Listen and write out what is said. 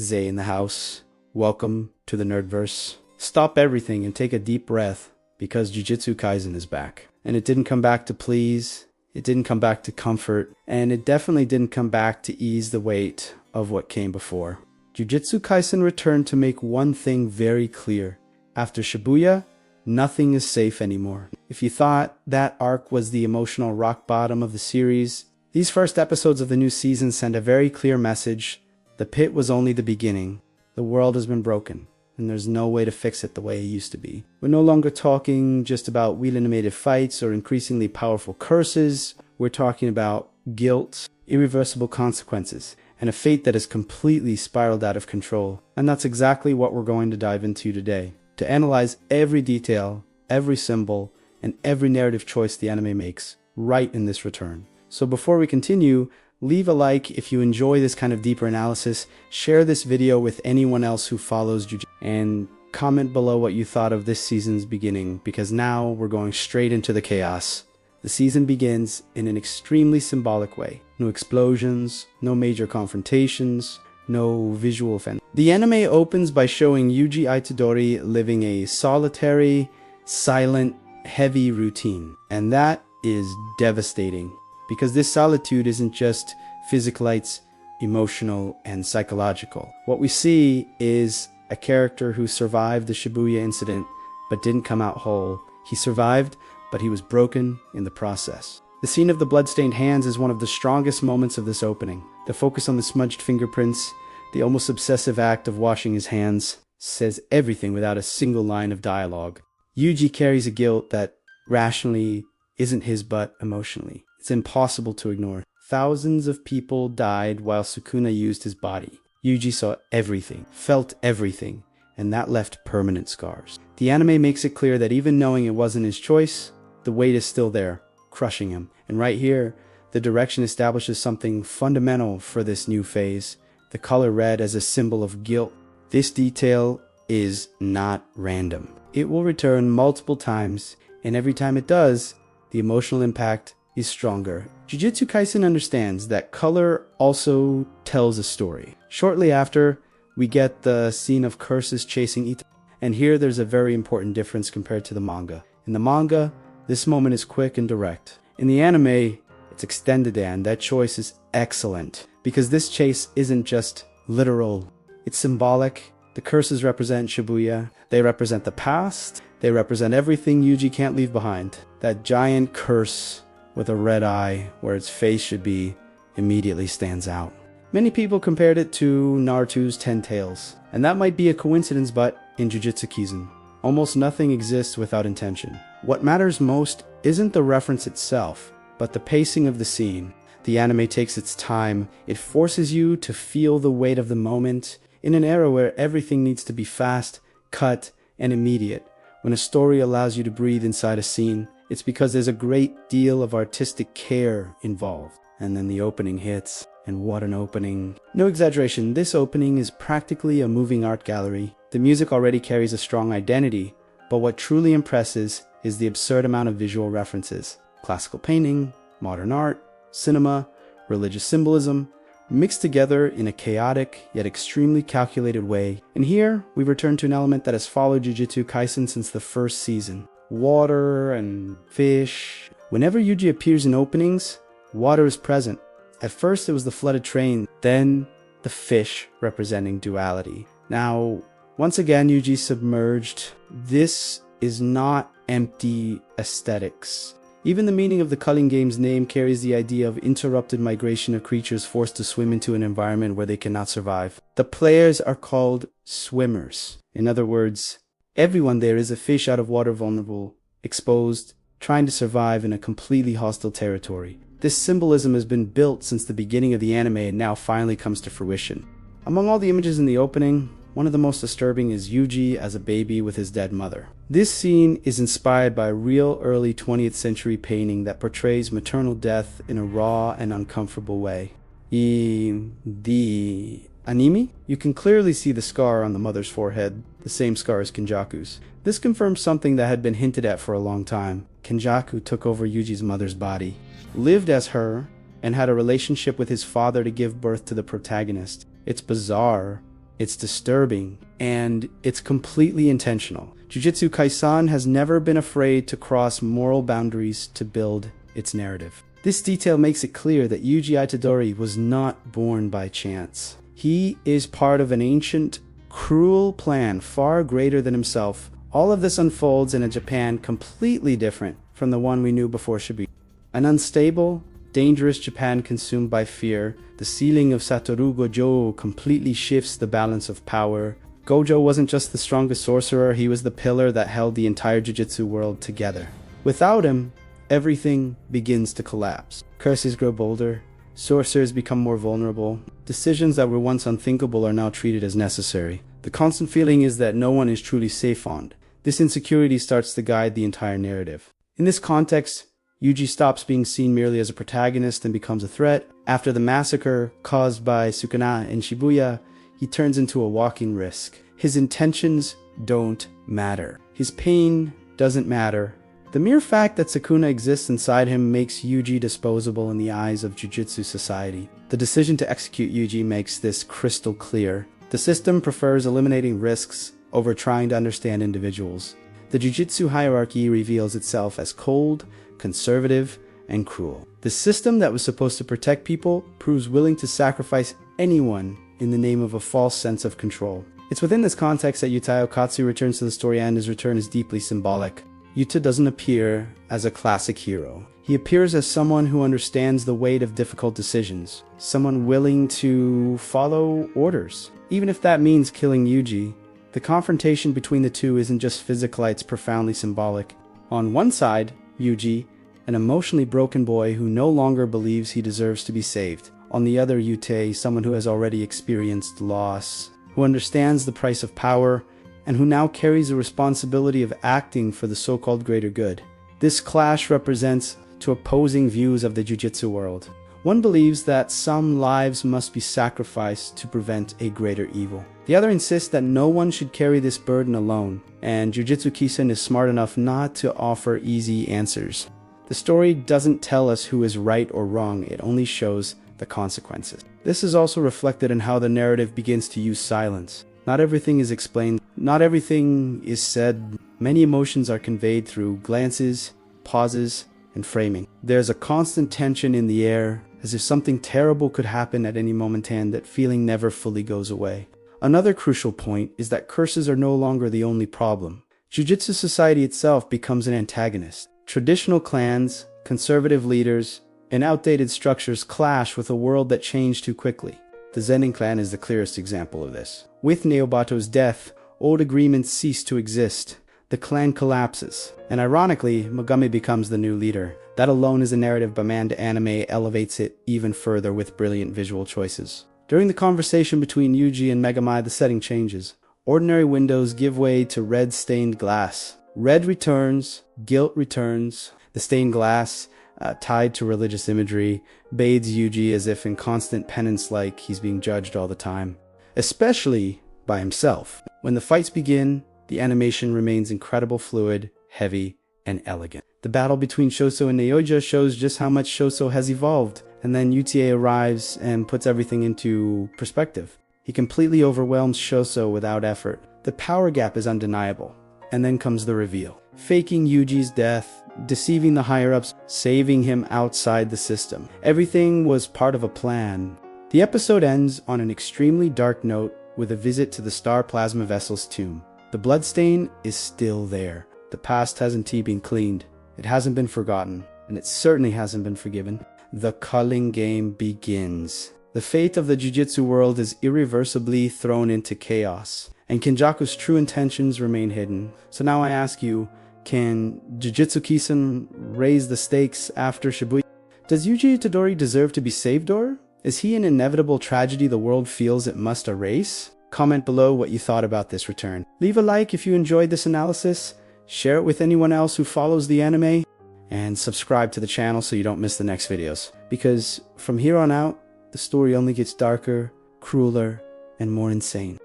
Zay in the house. Welcome to the Nerdverse. Stop everything and take a deep breath because Jujutsu Kaisen is back. And it didn't come back to please, it didn't come back to comfort, and it definitely didn't come back to ease the weight of what came before. Jujutsu Kaisen returned to make one thing very clear. After Shibuya, nothing is safe anymore. If you thought that arc was the emotional rock bottom of the series, these first episodes of the new season send a very clear message. The pit was only the beginning. The world has been broken, and there's no way to fix it the way it used to be. We're no longer talking just about wheel-animated fights or increasingly powerful curses. We're talking about guilt, irreversible consequences, and a fate that has completely spiraled out of control. And that's exactly what we're going to dive into today, to analyze every detail, every symbol, and every narrative choice the anime makes right in this return. So before we continue, leave a like if you enjoy this kind of deeper analysis, share this video with anyone else who follows Jujutsu, and comment below what you thought of this season's beginning, because now we're going straight into the chaos. The season begins in an extremely symbolic way. No explosions, no major confrontations, no visual offense. The anime opens by showing Yuji Itadori living a solitary, silent, heavy routine, and that is devastating. Because this solitude isn't just physical, it's emotional and psychological. What we see is a character who survived the Shibuya Incident but didn't come out whole. He survived, but he was broken in the process. The scene of the bloodstained hands is one of the strongest moments of this opening. The focus on the smudged fingerprints, the almost obsessive act of washing his hands, says everything without a single line of dialogue. Yuji carries a guilt that rationally isn't his but emotionally. It's impossible to ignore. Thousands of people died while Sukuna used his body. Yuji saw everything, felt everything, and that left permanent scars. The anime makes it clear that even knowing it wasn't his choice, the weight is still there, crushing him. And right here, the direction establishes something fundamental for this new phase. The color red as a symbol of guilt. This detail is not random. It will return multiple times, and every time it does, the emotional impact is stronger. Jujutsu Kaisen understands that color also tells a story. Shortly after, we get the scene of curses chasing Itadori, and here there's a very important difference compared to the manga. In the manga, this moment is quick and direct. In the anime, it's extended, and that choice is excellent, because this chase isn't just literal, it's symbolic. The curses represent Shibuya, they represent the past, they represent everything Yuji can't leave behind. That giant curse with a red eye where its face should be immediately stands out. Many people compared it to Naruto's 10 Tails, and that might be a coincidence, but in Jujutsu Kaisen, almost nothing exists without intention. What matters most isn't the reference itself, but the pacing of the scene. The anime takes its time. It forces you to feel the weight of the moment in an era where everything needs to be fast, cut, and immediate. When a story allows you to breathe inside a scene, it's because there's a great deal of artistic care involved. And then the opening hits, and what an opening. No exaggeration, this opening is practically a moving art gallery. The music already carries a strong identity, but what truly impresses is the absurd amount of visual references. Classical painting, modern art, cinema, religious symbolism, mixed together in a chaotic yet extremely calculated way. And here, we return to an element that has followed Jujutsu Kaisen since the first season. Water and fish. Whenever Yuji appears in openings, water is present. At first it was the flooded train, then the fish representing duality. Now, once again Yuji submerged. This is not empty aesthetics. Even the meaning of the Culling Game's name carries the idea of interrupted migration of creatures forced to swim into an environment where they cannot survive. The players are called swimmers. In other words, everyone there is a fish out of water, vulnerable, exposed, trying to survive in a completely hostile territory. This symbolism has been built since the beginning of the anime and now finally comes to fruition. Among all the images in the opening, one of the most disturbing is Yuji as a baby with his dead mother. This scene is inspired by real early 20th century painting that portrays maternal death in a raw and uncomfortable way. In the anime, you can clearly see the scar on the mother's forehead, the same scar as Kenjaku's. This confirms something that had been hinted at for a long time. Kenjaku took over Yuji's mother's body, lived as her, and had a relationship with his father to give birth to the protagonist. It's bizarre. it's disturbing, and it's completely intentional. Jujutsu Kaisen has never been afraid to cross moral boundaries to build its narrative. This detail makes it clear that Yuji Itadori was not born by chance. He is part of an ancient, cruel plan far greater than himself. All of this unfolds in a Japan completely different from the one we knew before Shibuya. An unstable, dangerous Japan consumed by fear. The sealing of Satoru Gojo completely shifts the balance of power. Gojo wasn't just the strongest sorcerer, he was the pillar that held the entire Jujutsu world together. Without him, everything begins to collapse. Curses grow bolder, sorcerers become more vulnerable, decisions that were once unthinkable are now treated as necessary. The constant feeling is that no one is truly safe on. This insecurity starts to guide the entire narrative. In this context, Yuji stops being seen merely as a protagonist and becomes a threat. After the massacre caused by Sukuna in Shibuya, he turns into a walking risk. His intentions don't matter. His pain doesn't matter. The mere fact that Sukuna exists inside him makes Yuji disposable in the eyes of Jujutsu society. The decision to execute Yuji makes this crystal clear. The system prefers eliminating risks over trying to understand individuals. The Jujutsu hierarchy reveals itself as cold, conservative, and cruel. The system that was supposed to protect people proves willing to sacrifice anyone in the name of a false sense of control. It's within this context that Yuta Okatsu returns to the story, and his return is deeply symbolic. Yuta doesn't appear as a classic hero. He appears as someone who understands the weight of difficult decisions, someone willing to follow orders, even if that means killing Yuji. The confrontation between the two isn't just physical, it's profoundly symbolic. On one side, Yuji, an emotionally broken boy who no longer believes he deserves to be saved. On the other, Yutei, someone who has already experienced loss, who understands the price of power, and who now carries the responsibility of acting for the so-called greater good. This clash represents two opposing views of the Jujutsu world. One believes that some lives must be sacrificed to prevent a greater evil. The other insists that no one should carry this burden alone, and Jujutsu Kaisen is smart enough not to offer easy answers. The story doesn't tell us who is right or wrong, it only shows the consequences. This is also reflected in how the narrative begins to use silence. Not everything is explained, not everything is said. Many emotions are conveyed through glances, pauses, and framing. There's a constant tension in the air, as if something terrible could happen at any moment, and that feeling never fully goes away. Another crucial point is that curses are no longer the only problem. Jujutsu society itself becomes an antagonist. Traditional clans, conservative leaders, and outdated structures clash with a world that changed too quickly. The Zenin clan is the clearest example of this. With Neobato's death, old agreements cease to exist. The clan collapses, and ironically, Mogami becomes the new leader. That alone is a narrative, but manga anime elevates it even further with brilliant visual choices. During the conversation between Yuji and Megami, the setting changes. Ordinary windows give way to red stained glass. Red returns, guilt returns. The stained glass, tied to religious imagery, bathes Yuji as if in constant penance, like he's being judged all the time, especially by himself. When the fights begin, the animation remains incredible, fluid, heavy, and elegant. The battle between Shoso and Neoja shows just how much Shoso has evolved, and then Yutie arrives and puts everything into perspective. He completely overwhelms Shoso without effort. The power gap is undeniable. And then comes the reveal. Faking Yuji's death, deceiving the higher-ups, saving him outside the system. Everything was part of a plan. The episode ends on an extremely dark note with a visit to the Star Plasma Vessel's tomb. The bloodstain is still there. The past hasn't been cleaned. It hasn't been forgotten. And it certainly hasn't been forgiven. The culling game begins. The fate of the Jujutsu world is irreversibly thrown into chaos. And Kenjaku's true intentions remain hidden. So now I ask you, can Jujutsu Kaisen raise the stakes after Shibuya? Does Yuji Itadori deserve to be saved, or is he an inevitable tragedy the world feels it must erase? Comment below what you thought about this return. Leave a like if you enjoyed this analysis, share it with anyone else who follows the anime, and subscribe to the channel so you don't miss the next videos. Because from here on out, the story only gets darker, crueler, and more insane.